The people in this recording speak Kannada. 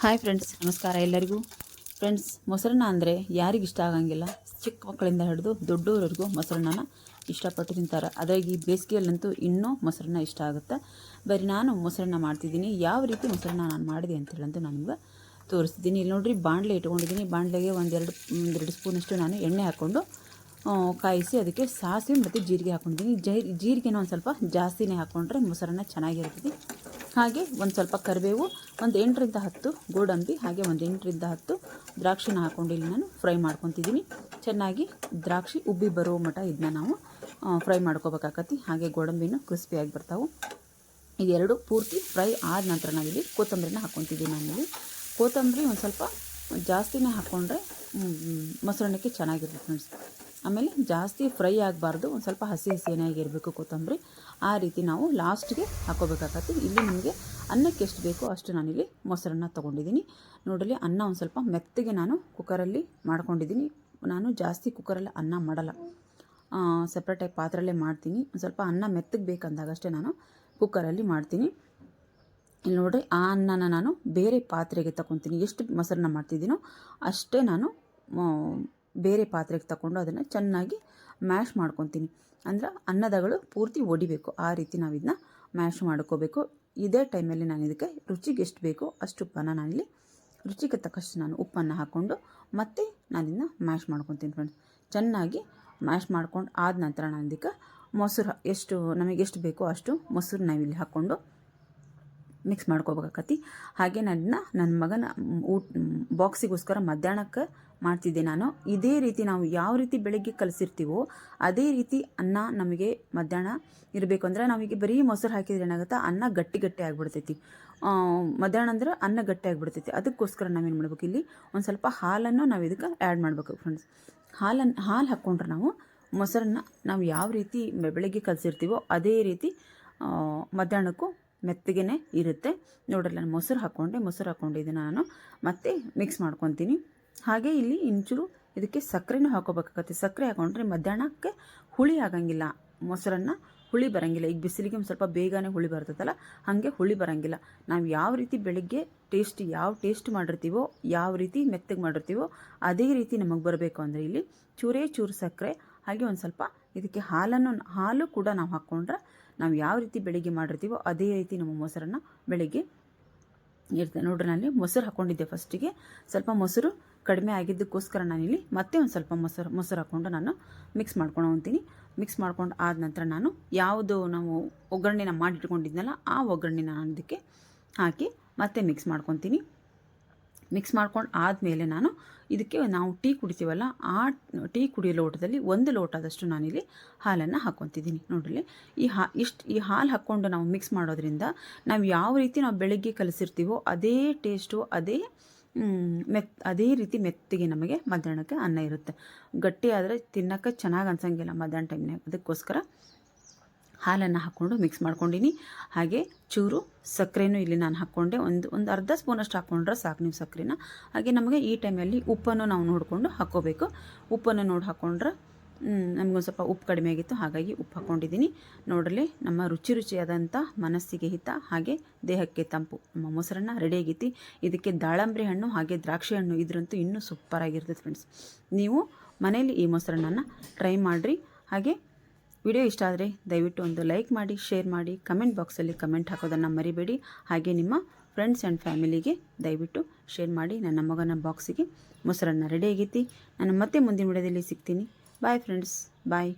ಹಾಯ್ ಫ್ರೆಂಡ್ಸ್, ನಮಸ್ಕಾರ ಎಲ್ಲರಿಗೂ. ಫ್ರೆಂಡ್ಸ್, ಮೊಸರನ್ನ ಅಂದರೆ ಯಾರಿಗಿಷ್ಟ ಆಗಂಗಿಲ್ಲ. ಚಿಕ್ಕ ಮಕ್ಕಳಿಂದ ಹಿಡಿದು ದೊಡ್ಡವರೆಗೂ ಮೊಸರನ್ನ ಇಷ್ಟಪಟ್ಟು ತಿಂತಾರೆ. ಅದಾಗಿ ಬೇಸಿಗೆಯಲ್ಲಂತೂ ಇನ್ನೂ ಮೊಸರನ್ನ ಇಷ್ಟ ಆಗುತ್ತೆ. ಬರೀ ನಾನು ಮೊಸರನ್ನ ಮಾಡ್ತಿದ್ದೀನಿ. ಯಾವ ರೀತಿ ಮೊಸರನ್ನ ನಾನು ಮಾಡಿದೆ ಅಂತೇಳಂತೂ ನಾನು ನಿಮ್ಗೆ ತೋರಿಸ್ತಿದ್ದೀನಿ. ಇಲ್ಲಿ ನೋಡಿರಿ, ಬಾಣಲೆ ಇಟ್ಕೊಂಡಿದ್ದೀನಿ. ಬಾಣಲೆಗೆ ಒಂದೆರಡು ಸ್ಪೂನಷ್ಟು ನಾನು ಎಣ್ಣೆ ಹಾಕ್ಕೊಂಡು ಕಾಯಿಸಿ ಅದಕ್ಕೆ ಸಾಸಿವೆ ಮತ್ತು ಜೀರಿಗೆ ಹಾಕ್ಕೊಂಡಿದ್ದೀನಿ. ಜೀರಿಗೆನ ಒಂದು ಸ್ವಲ್ಪ ಜಾಸ್ತಿನೇ ಹಾಕ್ಕೊಂಡ್ರೆ ಮೊಸರನ್ನ ಚೆನ್ನಾಗಿರ್ತದೆ. ಹಾಗೆ ಒಂದು ಸ್ವಲ್ಪ ಕರಿಬೇವು, ಒಂದು 8ರಿಂದ 10 ಗೋಡಂಬಿ, ಹಾಗೆ ಒಂದು 8ರಿಂದ 10 ದ್ರಾಕ್ಷಿನ ಹಾಕ್ಕೊಂಡು ಇಲ್ಲಿ ನಾನು ಫ್ರೈ ಮಾಡ್ಕೊತಿದ್ದೀನಿ. ಚೆನ್ನಾಗಿ ದ್ರಾಕ್ಷಿ ಉಬ್ಬಿ ಬರೋ ಮಟ್ಟ ಇದನ್ನ ನಾವು ಫ್ರೈ ಮಾಡ್ಕೋಬೇಕಾಗತ್ತೆ. ಹಾಗೆ ಗೋಡಂಬಿನೂ ಕ್ರಿಸ್ಪಿಯಾಗಿ ಬರ್ತಾವೆ. ಇದೆರಡು ಪೂರ್ತಿ ಫ್ರೈ ಆದ ನಂತರ ನಾವಿಲ್ಲಿ ಕೊತ್ತಂಬರಿನ ಹಾಕ್ಕೊತಿದ್ದೀನಿ. ನಾನಿಲ್ಲಿ ಕೊತ್ತಂಬರಿ ಒಂದು ಸ್ವಲ್ಪ ಜಾಸ್ತಿನೇ ಹಾಕ್ಕೊಂಡ್ರೆ ಮೊಸರನ್ನಕ್ಕೆ ಚೆನ್ನಾಗಿರುತ್ತೆ ಫ್ರೆಂಡ್ಸ್. ಆಮೇಲೆ ಜಾಸ್ತಿ ಫ್ರೈ ಆಗಬಾರ್ದು, ಒಂದು ಸ್ವಲ್ಪ ಹಸಿ ಹಸಿಯಾಗಿರಬೇಕು ಕೊತ್ತಂಬರಿ. ಆ ರೀತಿ ನಾವು ಲಾಸ್ಟ್ಗೆ ಹಾಕ್ಕೋಬೇಕಾಗತ್ತೆ. ಇಲ್ಲಿ ನಿಮಗೆ ಅನ್ನಕ್ಕೆ ಎಷ್ಟು ಬೇಕೋ ಅಷ್ಟು ನಾನಿಲ್ಲಿ ಮೊಸರನ್ನ ತೊಗೊಂಡಿದ್ದೀನಿ. ನೋಡಲಿ, ಅನ್ನ ಒಂದು ಸ್ವಲ್ಪ ಮೆತ್ತಗೆ ನಾನು ಕುಕ್ಕರಲ್ಲಿ ಮಾಡ್ಕೊಂಡಿದ್ದೀನಿ. ನಾನು ಜಾಸ್ತಿ ಕುಕ್ಕರಲ್ಲಿ ಅನ್ನ ಮಾಡಲ್ಲ, ಸಪ್ರೇಟಾಗಿ ಪಾತ್ರೆಯಲ್ಲೇ ಮಾಡ್ತೀನಿ. ಒಂದು ಸ್ವಲ್ಪ ಅನ್ನ ಮೆತ್ತಗೆ ಬೇಕಂದಾಗಷ್ಟೇ ನಾನು ಕುಕ್ಕರಲ್ಲಿ ಮಾಡ್ತೀನಿ. ಇಲ್ಲಿ ನೋಡಿರಿ, ಆ ಅನ್ನನ ನಾನು ಬೇರೆ ಪಾತ್ರೆಗೆ ತಗೊತೀನಿ. ಎಷ್ಟು ಮೊಸರನ್ನ ಮಾಡ್ತಿದ್ದೀನೋ ಅಷ್ಟೇ ನಾನು ಬೇರೆ ಪಾತ್ರೆಗೆ ತಗೊಂಡು ಅದನ್ನು ಚೆನ್ನಾಗಿ ಮ್ಯಾಶ್ ಮಾಡ್ಕೊತೀನಿ. ಅಂದ್ರೆ ಅನ್ನದಗಳು ಪೂರ್ತಿ ಒಡಿಬೇಕು. ಆ ರೀತಿ ನಾವು ಇದನ್ನ ಮ್ಯಾಶ್ ಮಾಡ್ಕೋಬೇಕು. ಇದೇ ಟೈಮಲ್ಲಿ ನಾನು ಇದಕ್ಕೆ ರುಚಿಗೆ ಎಷ್ಟು ಬೇಕೋ ಅಷ್ಟು ಉಪ್ಪನ್ನು ನಾನಿಲ್ಲಿ ರುಚಿಗೆ ತಕ್ಕಷ್ಟು ನಾನು ಉಪ್ಪನ್ನು ಹಾಕ್ಕೊಂಡು ಮತ್ತೆ ನಾನು ಇದನ್ನ ಮ್ಯಾಶ್ ಮಾಡ್ಕೊತೀನಿ ಫ್ರೆಂಡ್ಸ್. ಚೆನ್ನಾಗಿ ಮ್ಯಾಶ್ ಮಾಡ್ಕೊಂಡು ಆದ ನಂತರ ನಾನು ಇದಕ್ಕೆ ಮೊಸರು ನಮಗೆ ಎಷ್ಟು ಬೇಕೋ ಅಷ್ಟು ಮೊಸರು ನಾವಿಲ್ಲಿ ಹಾಕ್ಕೊಂಡು ಮಿಕ್ಸ್ ಮಾಡ್ಕೋಬೇಕಾಗತ್ತೆ. ಹಾಗೆ ನನ್ನ ಮಗನ ಬಾಕ್ಸಿಗೋಸ್ಕರ ಮಧ್ಯಾಹ್ನಕ್ಕೆ ಮಾಡ್ತಿದ್ದೆ ನಾನು. ಇದೇ ರೀತಿ ನಾವು ಯಾವ ರೀತಿ ಬೆಳಗ್ಗೆ ಕಲಿಸಿರ್ತೀವೋ ಅದೇ ರೀತಿ ಅನ್ನ ನಮಗೆ ಮಧ್ಯಾಹ್ನ ಇರಬೇಕು. ಅಂದರೆ ನಾವೀಗ ಬರೀ ಮೊಸರು ಹಾಕಿದ್ರೆ ಏನಾಗುತ್ತೆ, ಅನ್ನ ಗಟ್ಟಿ ಆಗಿಬಿಡ್ತೈತಿ. ಮಧ್ಯಾಹ್ನ ಅಂದ್ರೆ ಅನ್ನ ಗಟ್ಟಿ ಆಗಿಬಿಡ್ತೈತಿ. ಅದಕ್ಕೋಸ್ಕರ ನಾವೇನು ಮಾಡ್ಬೇಕು, ಇಲ್ಲಿ ಒಂದು ಸ್ವಲ್ಪ ಹಾಲನ್ನು ನಾವು ಇದಕ್ಕೆ ಆ್ಯಡ್ ಮಾಡಬೇಕು ಫ್ರೆಂಡ್ಸ್. ಹಾಲು ಹಾಕ್ಕೊಂಡ್ರೆ ನಾವು ಮೊಸರನ್ನ ನಾವು ಯಾವ ರೀತಿ ಬೆಳಗ್ಗೆ ಕಲಿಸಿರ್ತೀವೋ ಅದೇ ರೀತಿ ಮಧ್ಯಾಹ್ನಕ್ಕೂ ಮೆತ್ತಗೆ ಇರುತ್ತೆ. ನೋಡ್ರಿ, ನಾನು ಮೊಸರು ಹಾಕ್ಕೊಂಡು ಇದನ್ನು ನಾನು ಮತ್ತೆ ಮಿಕ್ಸ್ ಮಾಡ್ಕೊತೀನಿ. ಹಾಗೆ ಇಲ್ಲಿ ಇಂಚೂರು ಇದಕ್ಕೆ ಸಕ್ಕರೆನೂ ಹಾಕೋಬೇಕಾಗತ್ತೆ. ಸಕ್ಕರೆ ಹಾಕೊಂಡ್ರೆ ಮಧ್ಯಾಹ್ನಕ್ಕೆ ಹುಳಿ ಆಗಂಗಿಲ್ಲ, ಮೊಸರನ್ನ ಹುಳಿ ಬರೋಂಗಿಲ್ಲ. ಈಗ ಬಿಸಿಲಿಗೆ ಒಂದು ಸ್ವಲ್ಪ ಬೇಗನೆ ಹುಳಿ ಬರ್ತದಲ್ಲ, ಹಾಗೆ ಹುಳಿ ಬರೋಂಗಿಲ್ಲ. ನಾವು ಯಾವ ರೀತಿ ಬೆಳಗ್ಗೆ ಯಾವ ಟೇಸ್ಟ್ ಮಾಡಿರ್ತೀವೋ, ಯಾವ ರೀತಿ ಮೆತ್ತಗೆ ಮಾಡಿರ್ತೀವೋ ಅದೇ ರೀತಿ ನಮಗೆ ಬರಬೇಕು. ಅಂದರೆ ಇಲ್ಲಿ ಚೂರು ಸಕ್ಕರೆ, ಹಾಗೆ ಒಂದು ಸ್ವಲ್ಪ ಇದಕ್ಕೆ ಹಾಲು ಕೂಡ ನಾವು ಹಾಕ್ಕೊಂಡ್ರೆ ನಾವು ಯಾವ ರೀತಿ ಬೆಳಿಗ್ಗೆ ಮಾಡಿರ್ತೀವೋ ಅದೇ ರೀತಿ ನಮ್ಮ ಮೊಸರನ್ನ ಬೆಳಿಗ್ಗೆ ಇರ್ತದೆ. ನೋಡ್ರಿ, ನಾನು ಮೊಸರು ಹಾಕ್ಕೊಂಡಿದ್ದೆ. ಫಸ್ಟಿಗೆ ಸ್ವಲ್ಪ ಮೊಸರು ಕಡಿಮೆ ಆಗಿದ್ದಕ್ಕೋಸ್ಕರ ನಾನಿಲ್ಲಿ ಮತ್ತೆ ಒಂದು ಸ್ವಲ್ಪ ಮೊಸರು ಹಾಕ್ಕೊಂಡು ನಾನು ಮಿಕ್ಸ್ ಮಾಡ್ಕೊಂಡು ಹೋಗ್ತೀನಿ. ಮಿಕ್ಸ್ ಮಾಡ್ಕೊಂಡು ಆದ ನಂತರ ನಾನು ಯಾವುದು ನಾವು ಒಗ್ಗರಣೆನ ಮಾಡಿಟ್ಕೊಂಡಿದ್ನಲ್ಲ ಆ ಒಗ್ಗರಣೆನ ನಾನು ಇದಕ್ಕೆ ಹಾಕಿ ಮತ್ತೆ ಮಿಕ್ಸ್ ಮಾಡ್ಕೊತೀನಿ. ಮಿಕ್ಸ್ ಮಾಡ್ಕೊಂಡು ಆದಮೇಲೆ ನಾನು ಇದಕ್ಕೆ ನಾವು ಟೀ ಕುಡಿತೀವಲ್ಲ, ಆ ಟೀ ಕುಡಿಯೋ ಲೋಟದಲ್ಲಿ 1 ಲೋಟದಷ್ಟು ನಾನಿಲ್ಲಿ ಹಾಲನ್ನು ಹಾಕ್ಕೊತಿದ್ದೀನಿ. ನೋಡ್ರಿ, ಈ ಹಾಲು ಹಾಕ್ಕೊಂಡು ನಾವು ಮಿಕ್ಸ್ ಮಾಡೋದ್ರಿಂದ ನಾವು ಯಾವ ರೀತಿ ನಾವು ಬೆಳಗ್ಗೆ ಕಲಿಸಿರ್ತೀವೋ ಅದೇ ಟೇಸ್ಟು, ಅದೇ ರೀತಿ ಮೆತ್ತಿಗೆ ನಮಗೆ ಮಧ್ಯಾಹ್ನಕ್ಕೆ ಅನ್ನ ಇರುತ್ತೆ. ಗಟ್ಟಿ ಆದರೆ ತಿನ್ನೋಕ್ಕೆ ಚೆನ್ನಾಗಿ ಅನ್ಸಂಗಿಲ್ಲ ಮಧ್ಯಾಹ್ನ ಟೈಮ್ನಾಗ. ಅದಕ್ಕೋಸ್ಕರ ಹಾಲನ್ನು ಹಾಕ್ಕೊಂಡು ಮಿಕ್ಸ್ ಮಾಡ್ಕೊಂಡಿನಿ. ಹಾಗೆ ಚೂರು ಸಕ್ಕರೆನೂ ಇಲ್ಲಿ ನಾನು ಹಾಕ್ಕೊಂಡೆ. ಒಂದು ಅರ್ಧ ಸ್ಪೂನಷ್ಟು ಹಾಕ್ಕೊಂಡ್ರೆ ಸಾಕು ನೀವು ಸಕ್ಕರೆನ. ಹಾಗೆ ನಮಗೆ ಈ ಟೈಮಲ್ಲಿ ಉಪ್ಪನ್ನು ನಾವು ನೋಡಿಕೊಂಡು ಹಾಕ್ಕೋಬೇಕು. ಉಪ್ಪನ್ನು ನೋಡಿ ಹಾಕ್ಕೊಂಡ್ರೆ ನಮಗೊಂದು ಸ್ವಲ್ಪ ಉಪ್ಪು ಕಡಿಮೆ ಆಗಿತ್ತು, ಹಾಗಾಗಿ ಉಪ್ಪು ಹಾಕ್ಕೊಂಡಿದ್ದೀನಿ. ನೋಡಲಿ, ನಮ್ಮ ರುಚಿಯಾದಂಥ ಮನಸ್ಸಿಗೆ ಹಿತ ಹಾಗೆ ದೇಹಕ್ಕೆ ತಂಪು ನಮ್ಮ ಮೊಸರನ್ನ ರೆಡಿ ಆಗೈತಿ. ಇದಕ್ಕೆ ದಾಳಂಬ್ರಿ ಹಣ್ಣು ಹಾಗೆ ದ್ರಾಕ್ಷಿ ಹಣ್ಣು ಇದ್ರಂತೂ ಇನ್ನೂ ಸೂಪರಾಗಿರ್ತದೆ ಫ್ರೆಂಡ್ಸ್. ನೀವು ಮನೇಲಿ ಈ ಮೊಸರನ್ನ ಟ್ರೈ ಮಾಡಿರಿ. ಹಾಗೆ ವಿಡಿಯೋ ಇಷ್ಟ ಆದರೆ ದಯವಿಟ್ಟು ಒಂದು ಲೈಕ್ ಮಾಡಿ, ಶೇರ್ ಮಾಡಿ, ಕಮೆಂಟ್ ಬಾಕ್ಸಲ್ಲಿ ಕಮೆಂಟ್ ಹಾಕೋದನ್ನು ಮರಿಬೇಡಿ. ಹಾಗೆ ನಿಮ್ಮ ಫ್ರೆಂಡ್ಸ್ ಆ್ಯಂಡ್ ಫ್ಯಾಮಿಲಿಗೆ ದಯವಿಟ್ಟು ಶೇರ್ ಮಾಡಿ. ನನ್ನ ಮಗನ ಬಾಕ್ಸಿಗೆ ಮೊಸರನ್ನ ರೆಡಿ ಆಗೈತಿ. ನಾನು ಮತ್ತೆ ಮುಂದಿನ ವಿಡಿಯೋದಲ್ಲಿ ಸಿಗ್ತೀನಿ. ಬಾಯ್ ಫ್ರೆಂಡ್ಸ್, ಬಾಯ್.